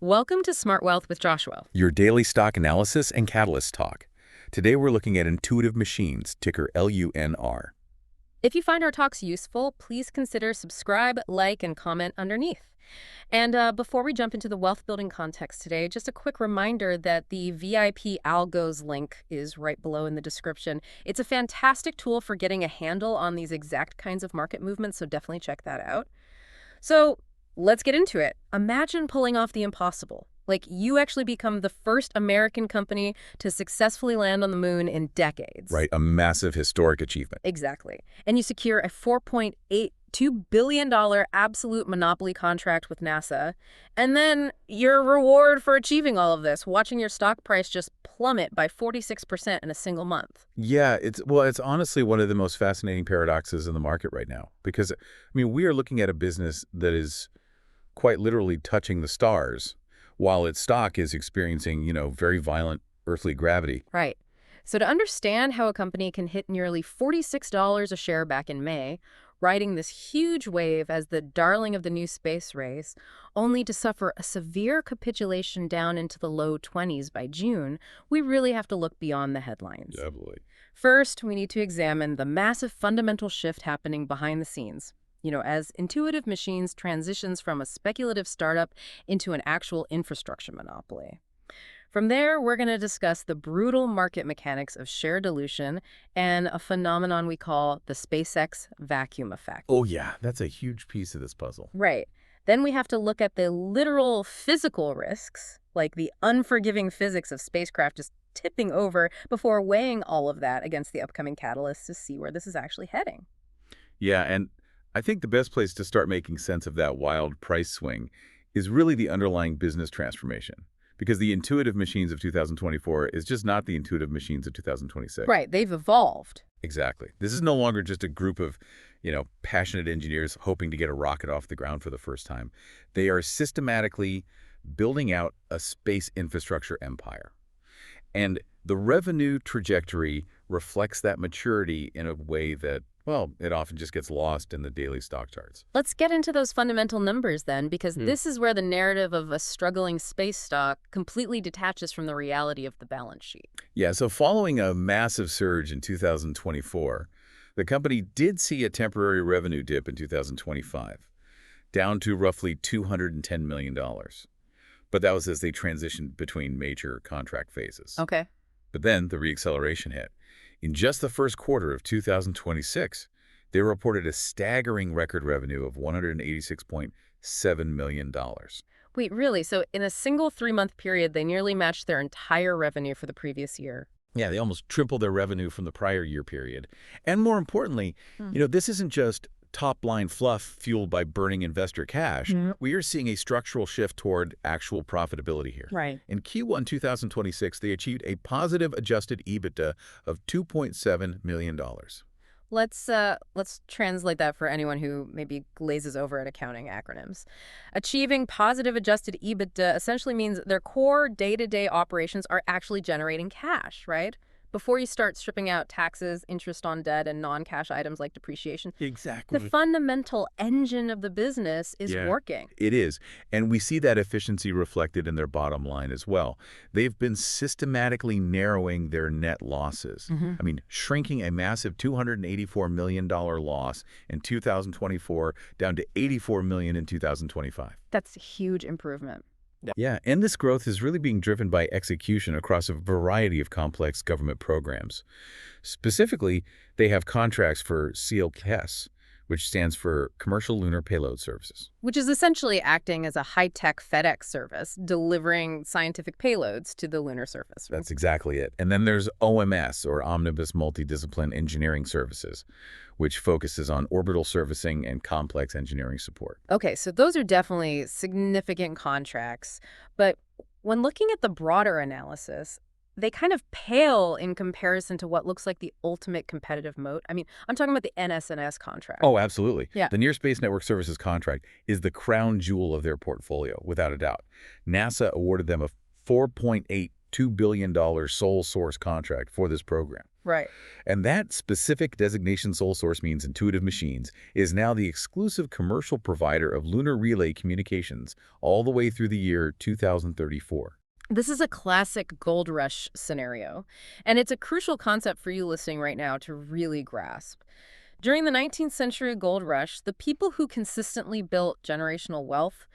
Welcome to Smart Wealth with Joshua. Your daily stock analysis and catalyst talk. Today we're looking at Intuitive Machines, ticker LUNR. If you find our talks useful, please consider subscribe, like, and comment underneath. And before we jump into the wealth building context today, just a quick reminder that the VIP Algos link is right below in the description. It's a fantastic tool for getting a handle on these exact kinds of market movements, so definitely check that out. So let's get into it. Imagine pulling off the impossible. Like, you actually become the first American company to successfully land on the moon in decades. Right, a massive historic achievement. Exactly. And you secure a $4.82 billion absolute monopoly contract with NASA. And then your reward for achieving all of this, watching your stock price just plummet by 46% in a single month. Yeah, it's honestly one of the most fascinating paradoxes in the market right now. Because, we are looking at a business that is quite literally touching the stars, while its stock is experiencing, very violent earthly gravity. Right. So to understand how a company can hit nearly $46 a share back in May, riding this huge wave as the darling of the new space race, only to suffer a severe capitulation down into the low 20s by June, we really have to look beyond the headlines. Definitely. First, we need to examine the massive fundamental shift happening behind the scenes. As Intuitive Machines transitions from a speculative startup into an actual infrastructure monopoly. From there, we're going to discuss the brutal market mechanics of share dilution and a phenomenon we call the SpaceX vacuum effect. Oh yeah, that's a huge piece of this puzzle. Right. Then we have to look at the literal physical risks, like the unforgiving physics of spacecraft just tipping over, before weighing all of that against the upcoming catalysts to see where this is actually heading. Yeah, and I think the best place to start making sense of that wild price swing is really the underlying business transformation. Because the Intuitive Machines of 2024 is just not the Intuitive Machines of 2026. Right, they've evolved. Exactly. This is no longer just a group of, passionate engineers hoping to get a rocket off the ground for the first time. They are systematically building out a space infrastructure empire. And the revenue trajectory reflects that maturity in a way that, it often just gets lost in the daily stock charts. Let's get into those fundamental numbers then, because this is where the narrative of a struggling space stock completely detaches from the reality of the balance sheet. Yeah, so following a massive surge in 2024, the company did see a temporary revenue dip in 2025, down to roughly $210 million. But that was as they transitioned between major contract phases. Okay. But then the reacceleration hit. In just the first quarter of 2026, they reported a staggering record revenue of $186.7 million. Wait, really? So in a single 3-month period, they nearly matched their entire revenue for the previous year. Yeah, they almost tripled their revenue from the prior year period. And more importantly, this isn't just top-line fluff fueled by burning investor cash. We are seeing a structural shift toward actual profitability here. Right. In Q1 2026, they achieved a positive adjusted EBITDA of $2.7 million. Let's translate that for anyone who maybe glazes over at accounting acronyms. Achieving positive adjusted EBITDA essentially means their core day-to-day operations are actually generating cash, right? Before you start stripping out taxes, interest on debt, and non-cash items like depreciation. Exactly. The fundamental engine of the business is working. It is. And we see that efficiency reflected in their bottom line as well. They've been systematically narrowing their net losses. Shrinking a massive $284 million loss in 2024 down to $84 million in 2025. That's a huge improvement. Yeah, and this growth is really being driven by execution across a variety of complex government programs. Specifically, they have contracts for CLPS, which stands for Commercial Lunar Payload Services. Which is essentially acting as a high-tech FedEx service, delivering scientific payloads to the lunar surface. That's exactly it. And then there's OMS, or Omnibus Multidiscipline Engineering Services, which focuses on orbital servicing and complex engineering support. Okay, so those are definitely significant contracts. But when looking at the broader analysis, they kind of pale in comparison to what looks like the ultimate competitive moat. I'm talking about the NSNS contract. Oh, absolutely. Yeah. The Near Space Network Services contract is the crown jewel of their portfolio, without a doubt. NASA awarded them a $4.82 billion sole source contract for this program. Right. And that specific designation sole source means Intuitive Machines is now the exclusive commercial provider of lunar relay communications all the way through the year 2034. This is a classic gold rush scenario, and it's a crucial concept for you listening right now to really grasp. During the 19th century gold rush, the people who consistently built generational wealth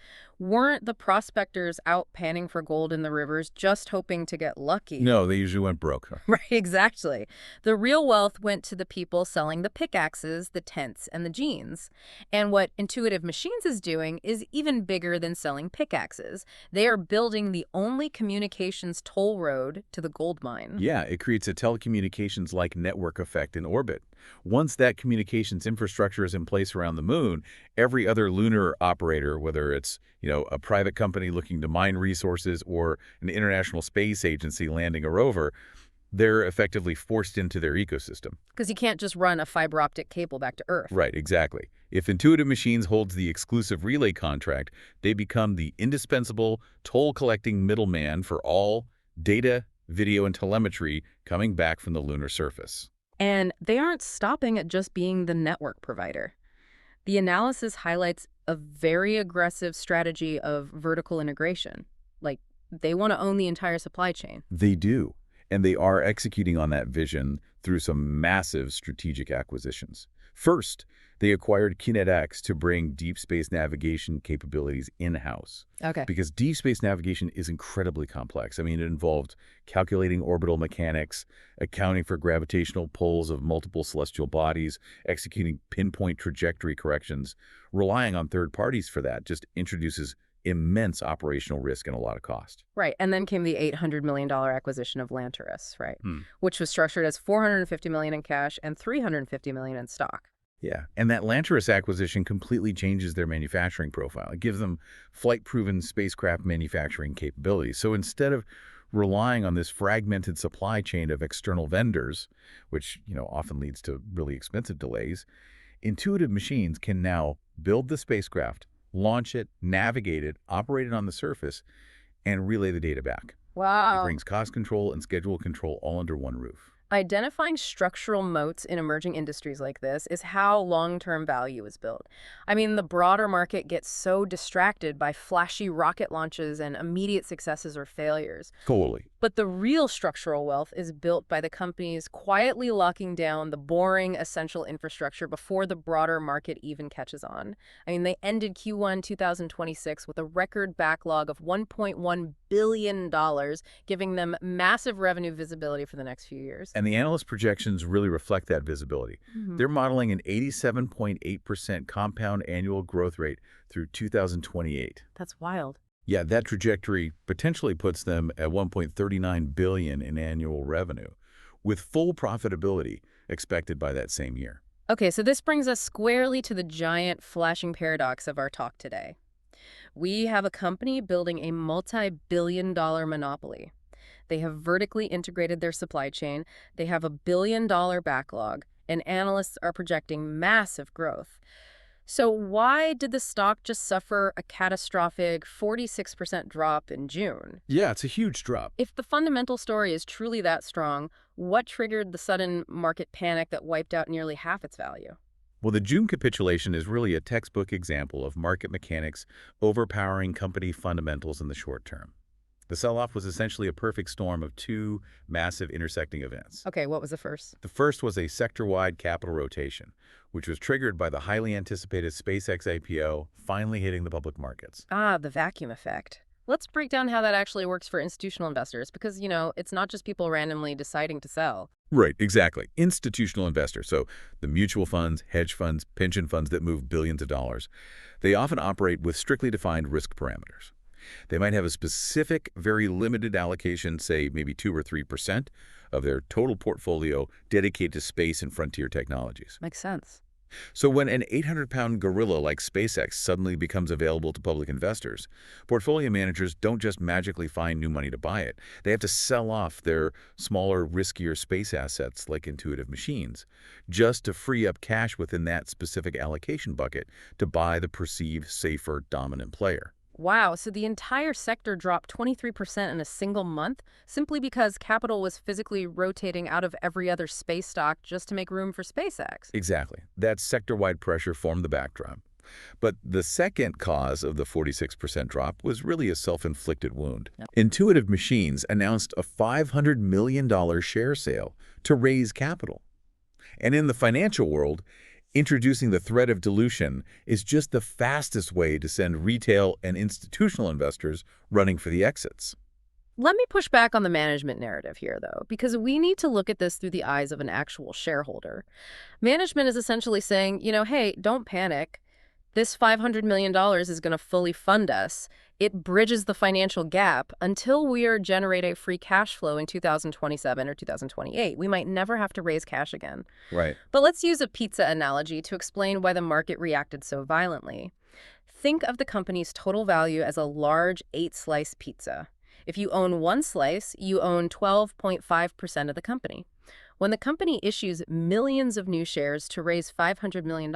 weren't the prospectors out panning for gold in the rivers just hoping to get lucky. No, they usually went broke. Right, exactly. The real wealth went to the people selling the pickaxes, the tents, and the jeans. And what Intuitive Machines is doing is even bigger than selling pickaxes. They are building the only communications toll road to the gold mine. Yeah, it creates a telecommunications-like network effect in orbit. Once that communications infrastructure is in place around the moon, every other lunar operator, whether it's, a private company looking to mine resources or an international space agency landing a rover, they're effectively forced into their ecosystem. Because you can't just run a fiber optic cable back to Earth. Right, exactly. If Intuitive Machines holds the exclusive relay contract, they become the indispensable toll-collecting middleman for all data, video, and telemetry coming back from the lunar surface. And they aren't stopping at just being the network provider. The analysis highlights a very aggressive strategy of vertical integration. Like, they want to own the entire supply chain. They do, and they are executing on that vision through some massive strategic acquisitions. First, they acquired KinetX to bring deep space navigation capabilities in-house. Okay. Because deep space navigation is incredibly complex. I mean, it involved calculating orbital mechanics, accounting for gravitational pulls of multiple celestial bodies, executing pinpoint trajectory corrections. Relying on third parties for that just introduces immense operational risk and a lot of cost. Right. And then came the $800 million acquisition of LUNR, right? Which was structured as $450 million in cash and $350 million in stock. Yeah, and that LUNR acquisition completely changes their manufacturing profile. It gives them flight-proven spacecraft manufacturing capabilities. So instead of relying on this fragmented supply chain of external vendors, which often leads to really expensive delays, Intuitive Machines can now build the spacecraft, launch it, navigate it, operate it on the surface, and relay the data back. Wow. It brings cost control and schedule control all under one roof. Identifying structural moats in emerging industries like this is how long-term value is built. I mean, the broader market gets so distracted by flashy rocket launches and immediate successes or failures. Totally. But the real structural wealth is built by the companies quietly locking down the boring, essential infrastructure before the broader market even catches on. I mean, they ended Q1 2026 with a record backlog of $1.1 billion, giving them massive revenue visibility for the next few years. And the analyst projections really reflect that visibility. They're modeling an 87.8% compound annual growth rate through 2028. That's wild. Yeah, that trajectory potentially puts them at $1.39 billion in annual revenue, with full profitability expected by that same year. Okay, so this brings us squarely to the giant flashing paradox of our talk today. We have a company building a multi-billion-dollar monopoly. They have vertically integrated their supply chain, they have a billion-dollar backlog, and analysts are projecting massive growth. So why did the stock just suffer a catastrophic 46% drop in June? Yeah, it's a huge drop. If the fundamental story is truly that strong, what triggered the sudden market panic that wiped out nearly half its value? Well, the June capitulation is really a textbook example of market mechanics overpowering company fundamentals in the short term. The sell-off was essentially a perfect storm of two massive intersecting events. Okay, what was the first? The first was a sector-wide capital rotation, which was triggered by the highly anticipated SpaceX IPO finally hitting the public markets. Ah, the vacuum effect. Let's break down how that actually works for institutional investors because, it's not just people randomly deciding to sell. Right, exactly. Institutional investors, so the mutual funds, hedge funds, pension funds that move billions of dollars, they often operate with strictly defined risk parameters. They might have a specific, very limited allocation, say maybe 2 or 3% of their total portfolio dedicated to space and frontier technologies. Makes sense. So when an 800-pound gorilla like SpaceX suddenly becomes available to public investors, portfolio managers don't just magically find new money to buy it. They have to sell off their smaller, riskier space assets like Intuitive Machines just to free up cash within that specific allocation bucket to buy the perceived safer, dominant player. Wow, so the entire sector dropped 23% in a single month simply because capital was physically rotating out of every other space stock just to make room for SpaceX. Exactly. That sector-wide pressure formed the backdrop. But the second cause of the 46% drop was really a self-inflicted wound. Yep. Intuitive Machines announced a $500 million share sale to raise capital. And in the financial world, introducing the threat of dilution is just the fastest way to send retail and institutional investors running for the exits. Let me push back on the management narrative here, though, because we need to look at this through the eyes of an actual shareholder. Management is essentially saying, hey, don't panic. This $500 million is going to fully fund us. It bridges the financial gap until we are generate free cash flow in 2027 or 2028. We might never have to raise cash again. Right. But let's use a pizza analogy to explain why the market reacted so violently. Think of the company's total value as a large 8-slice pizza. If you own one slice, you own 12.5% of the company. When the company issues millions of new shares to raise $500 million,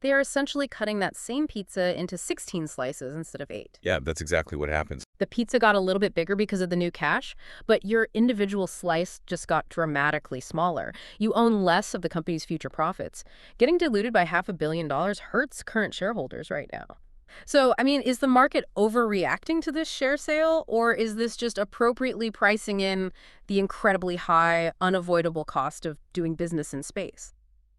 they are essentially cutting that same pizza into 16 slices instead of 8. Yeah, that's exactly what happens. The pizza got a little bit bigger because of the new cash, but your individual slice just got dramatically smaller. You own less of the company's future profits. Getting diluted by $500 million hurts current shareholders right now. So, is the market overreacting to this share sale, or is this just appropriately pricing in the incredibly high, unavoidable cost of doing business in space?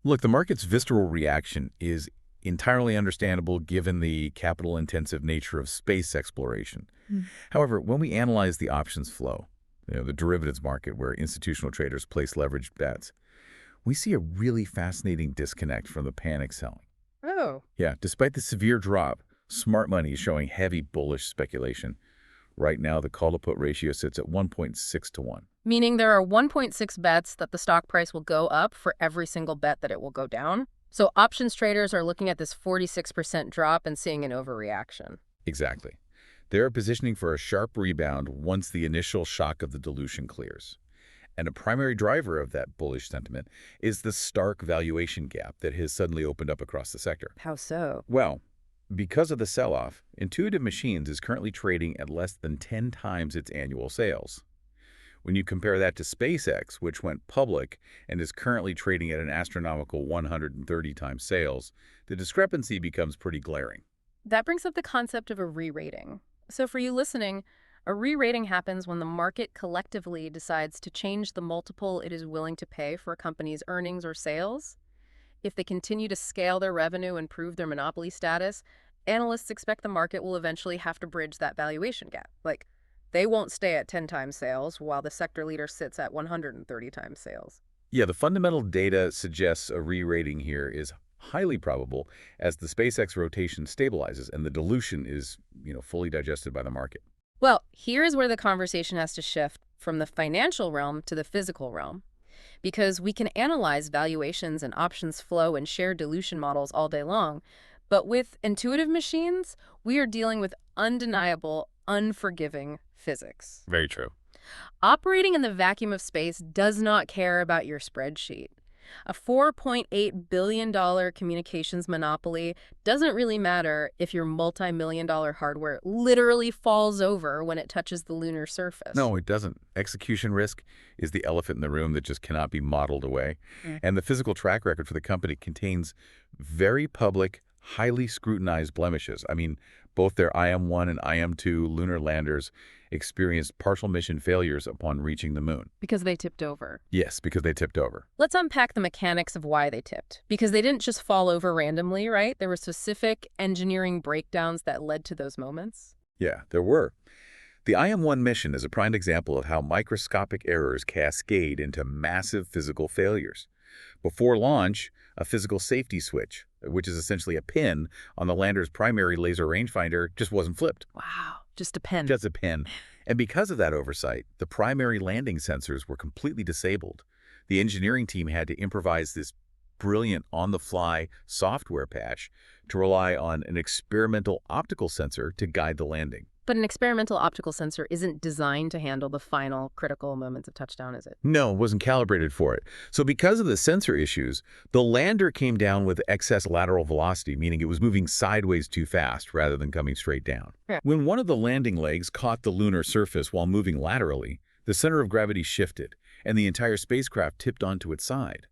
Look, the market's visceral reaction is entirely understandable given the capital-intensive nature of space exploration. However, when we analyze the options flow, the derivatives market where institutional traders place leveraged bets, we see a really fascinating disconnect from the panic selling. Oh. Yeah, despite the severe drop, smart money is showing heavy bullish speculation. Right now, the call-to-put ratio sits at 1.6 to 1. Meaning there are 1.6 bets that the stock price will go up for every single bet that it will go down. So options traders are looking at this 46% drop and seeing an overreaction. Exactly. They're positioning for a sharp rebound once the initial shock of the dilution clears. And a primary driver of that bullish sentiment is the stark valuation gap that has suddenly opened up across the sector. How so? Well, because of the sell-off, Intuitive Machines is currently trading at less than 10 times its annual sales. When you compare that to SpaceX, which went public and is currently trading at an astronomical 130 times sales, the discrepancy becomes pretty glaring. That brings up the concept of a re-rating. So for you listening, a re-rating happens when the market collectively decides to change the multiple it is willing to pay for a company's earnings or sales. If they continue to scale their revenue and prove their monopoly status, analysts expect the market will eventually have to bridge that valuation gap. Like, they won't stay at 10 times sales while the sector leader sits at 130 times sales. Yeah, the fundamental data suggests a re-rating here is highly probable as the SpaceX rotation stabilizes and the dilution is, fully digested by the market. Well, here's where the conversation has to shift from the financial realm to the physical realm. Because we can analyze valuations and options flow and share dilution models all day long, but with Intuitive Machines, we are dealing with undeniable, unforgiving physics. Very true. Operating in the vacuum of space does not care about your spreadsheet. A $4.8 billion communications monopoly doesn't really matter if your multi-million-dollar hardware literally falls over when it touches the lunar surface. No, it doesn't. Execution risk is the elephant in the room that just cannot be modeled away. And the physical track record for the company contains very public, highly scrutinized blemishes. Both their IM-1 and IM-2 lunar landers experienced partial mission failures upon reaching the moon. Because they tipped over. Yes, because they tipped over. Let's unpack the mechanics of why they tipped. Because they didn't just fall over randomly, right? There were specific engineering breakdowns that led to those moments. Yeah, there were. The IM-1 mission is a prime example of how microscopic errors cascade into massive physical failures. Before launch, a physical safety switch, which is essentially a pin on the lander's primary laser rangefinder, just wasn't flipped. Wow, just a pin. Just a pin. And because of that oversight, the primary landing sensors were completely disabled. The engineering team had to improvise this brilliant on-the-fly software patch to rely on an experimental optical sensor to guide the landing. But an experimental optical sensor isn't designed to handle the final critical moments of touchdown, is it? No, it wasn't calibrated for it. So because of the sensor issues, the lander came down with excess lateral velocity, meaning it was moving sideways too fast rather than coming straight down. Yeah. When one of the landing legs caught the lunar surface while moving laterally, the center of gravity shifted, and the entire spacecraft tipped onto its side.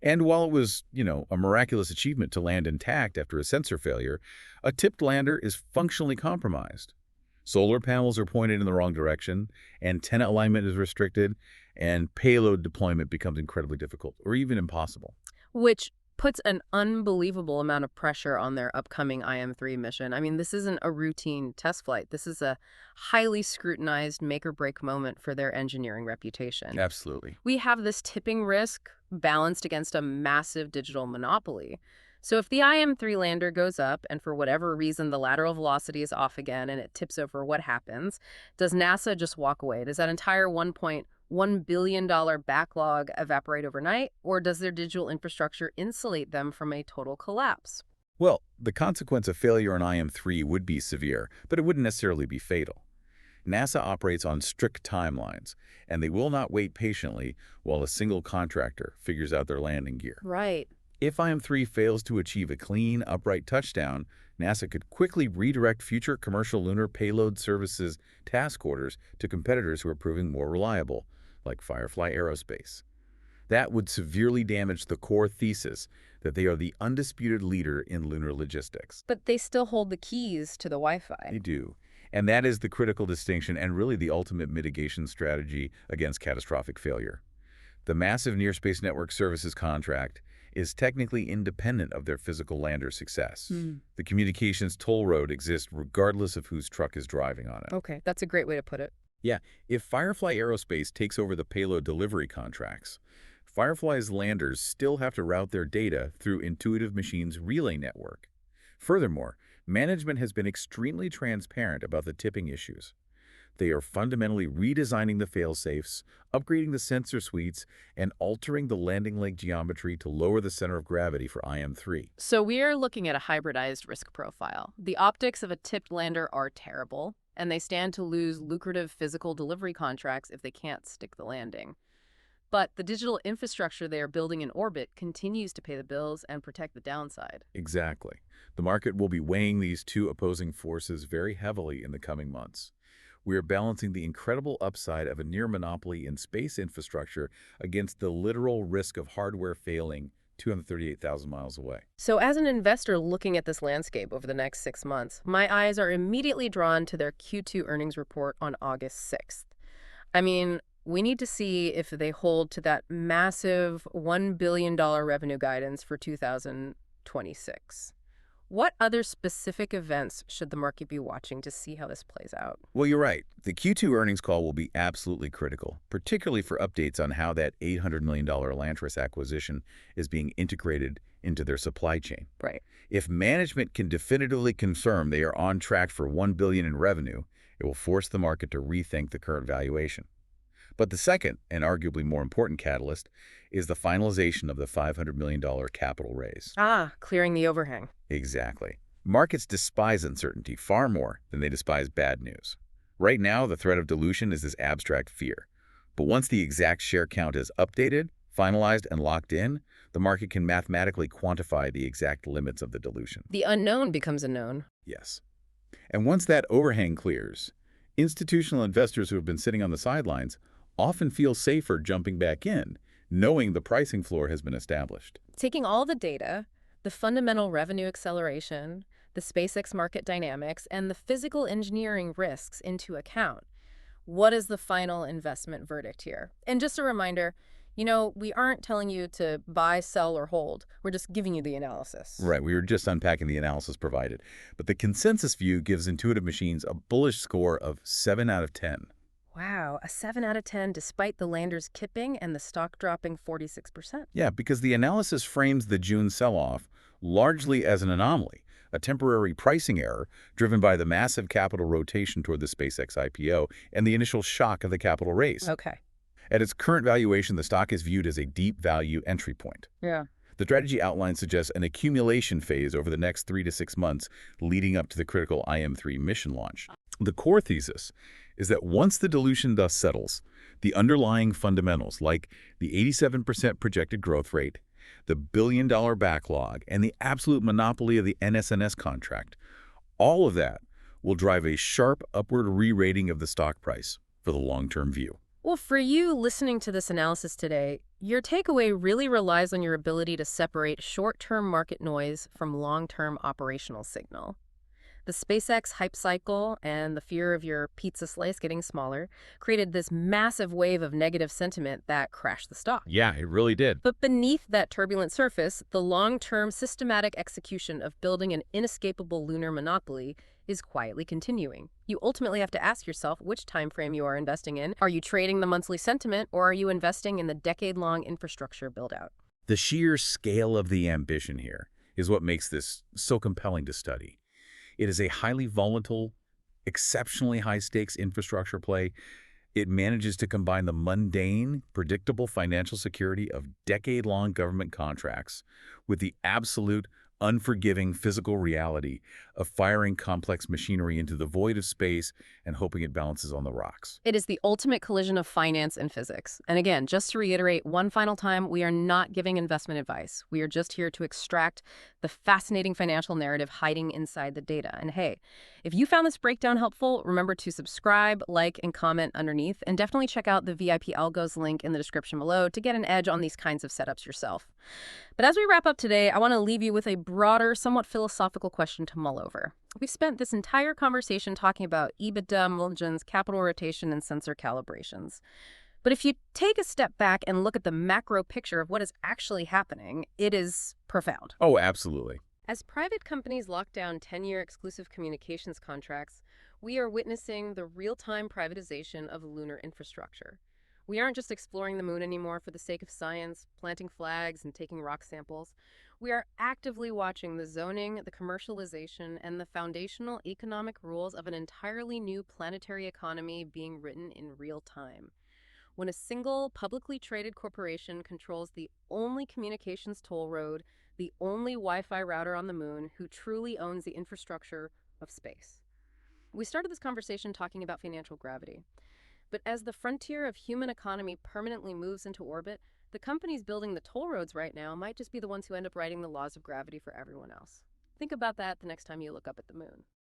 And while it was, a miraculous achievement to land intact after a sensor failure, a tipped lander is functionally compromised. Solar panels are pointed in the wrong direction, antenna alignment is restricted, and payload deployment becomes incredibly difficult, or even impossible. Which puts an unbelievable amount of pressure on their upcoming IM-3 mission. I mean, this isn't a routine test flight. This is a highly scrutinized make-or-break moment for their engineering reputation. Absolutely. We have this tipping risk balanced against a massive digital monopoly. So if the IM-3 lander goes up and for whatever reason the lateral velocity is off again and it tips over, what happens? Does NASA just walk away? Does that entire $1.1 billion backlog evaporate overnight? Or does their digital infrastructure insulate them from a total collapse? Well, the consequence of failure on IM-3 would be severe, but it wouldn't necessarily be fatal. NASA operates on strict timelines, and they will not wait patiently while a single contractor figures out their landing gear. Right. If IM-3 fails to achieve a clean, upright touchdown, NASA could quickly redirect future commercial lunar payload services task orders to competitors who are proving more reliable, like Firefly Aerospace. That would severely damage the core thesis that they are the undisputed leader in lunar logistics. But they still hold the keys to the They Wi-Fi. do. And that is the critical distinction and really the ultimate mitigation strategy against catastrophic failure. The massive Near Space Network Services contract is technically independent of their physical lander success. The communications toll road exists regardless of whose truck is driving on it. Okay, that's a great way to put it. Yeah, if Firefly Aerospace takes over the payload delivery contracts, Firefly's landers still have to route their data through Intuitive Machines' relay network. Furthermore, management has been extremely transparent about the tipping issues. They are fundamentally redesigning the fail-safes, upgrading the sensor suites, and altering the landing leg geometry to lower the center of gravity for IM-3. So we are looking at a hybridized risk profile. The optics of a tipped lander are terrible, and they stand to lose lucrative physical delivery contracts if they can't stick the landing. But the digital infrastructure they are building in orbit continues to pay the bills and protect the downside. Exactly. The market will be weighing these two opposing forces very heavily in the coming months. We are balancing the incredible upside of a near monopoly in space infrastructure against the literal risk of hardware failing 238,000 miles away. So as an investor looking at this landscape over the next 6 months, my eyes are immediately drawn to their Q2 earnings report on August 6th. I mean, we need to see if they hold to that massive $1 billion revenue guidance for 2026. What other specific events should the market be watching to see how this plays out? Well, you're right. The Q2 earnings call will be absolutely critical, particularly for updates on how that $800 million Elantris acquisition is being integrated into their supply chain. Right. If management can definitively confirm they are on track for $1 billion in revenue, it will force the market to rethink the current valuation. But the second, and arguably more important catalyst, is the finalization of the $500 million capital raise. Clearing the overhang. Exactly. Markets despise uncertainty far more than they despise bad news. Right now, the threat of dilution is this abstract fear. But once the exact share count is updated, finalized, and locked in, the market can mathematically quantify the exact limits of the dilution. The unknown becomes a known. Yes. And once that overhang clears, institutional investors who have been sitting on the sidelines often feel safer jumping back in, knowing the pricing floor has been established. Taking all the data, the fundamental revenue acceleration, the SpaceX market dynamics, and the physical engineering risks into account, what is the final investment verdict here? And just a reminder, we aren't telling you to buy, sell, or hold. We're just giving you the analysis. Right, we were just unpacking the analysis provided. But the consensus view gives Intuitive Machines a bullish score of 7 out of 10. Wow, a 7 out of 10 despite the lander's kipping and the stock dropping 46%. Yeah, because the analysis frames the June sell-off largely as an anomaly, a temporary pricing error driven by the massive capital rotation toward the SpaceX IPO and the initial shock of the capital raise. Okay. At its current valuation, the stock is viewed as a deep value entry point. Yeah. The strategy outline suggests an accumulation phase over the next 3 to 6 months leading up to the critical IM-3 mission launch. The core thesis is that once the dilution dust settles, the underlying fundamentals, like the 87% projected growth rate, the billion-dollar backlog, and the absolute monopoly of the NSNS contract, all of that will drive a sharp upward re-rating of the stock price for the long-term view. Well, for you listening to this analysis today, your takeaway really relies on your ability to separate short-term market noise from long-term operational signal. The SpaceX hype cycle and the fear of your pizza slice getting smaller created this massive wave of negative sentiment that crashed the stock. Yeah, it really did. But beneath that turbulent surface, the long-term systematic execution of building an inescapable lunar monopoly is quietly continuing. You ultimately have to ask yourself which time frame you are investing in. Are you trading the monthly sentiment, or are you investing in the decade-long infrastructure build-out? The sheer scale of the ambition here is what makes this so compelling to study. It is a highly volatile, exceptionally high-stakes infrastructure play. It manages to combine the mundane, predictable financial security of decade-long government contracts with the absolute, unforgiving physical reality of firing complex machinery into the void of space and hoping it balances on the rocks. It is the ultimate collision of finance and physics. And again, just to reiterate one final time, we are not giving investment advice. We are just here to extract the fascinating financial narrative hiding inside the data. And hey, if you found this breakdown helpful, remember to subscribe, like, and comment underneath. And definitely check out the VIP Algos link in the description below to get an edge on these kinds of setups yourself. But as we wrap up today, I want to leave you with a broader, somewhat philosophical question to mull over. We've spent this entire conversation talking about EBITDA, margins, capital rotation, and sensor calibrations. But if you take a step back and look at the macro picture of what is actually happening, it is profound. Oh, absolutely. As private companies lock down 10-year exclusive communications contracts, we are witnessing the real-time privatization of lunar infrastructure. We aren't just exploring the moon anymore for the sake of science, planting flags, and taking rock samples. We are actively watching the zoning, the commercialization, and the foundational economic rules of an entirely new planetary economy being written in real time. When a single, publicly traded corporation controls the only communications toll road, the only Wi-Fi router on the moon, who truly owns the infrastructure of space. We started this conversation talking about financial gravity. But as the frontier of human economy permanently moves into orbit, the companies building the toll roads right now might just be the ones who end up writing the laws of gravity for everyone else. Think about that the next time you look up at the moon.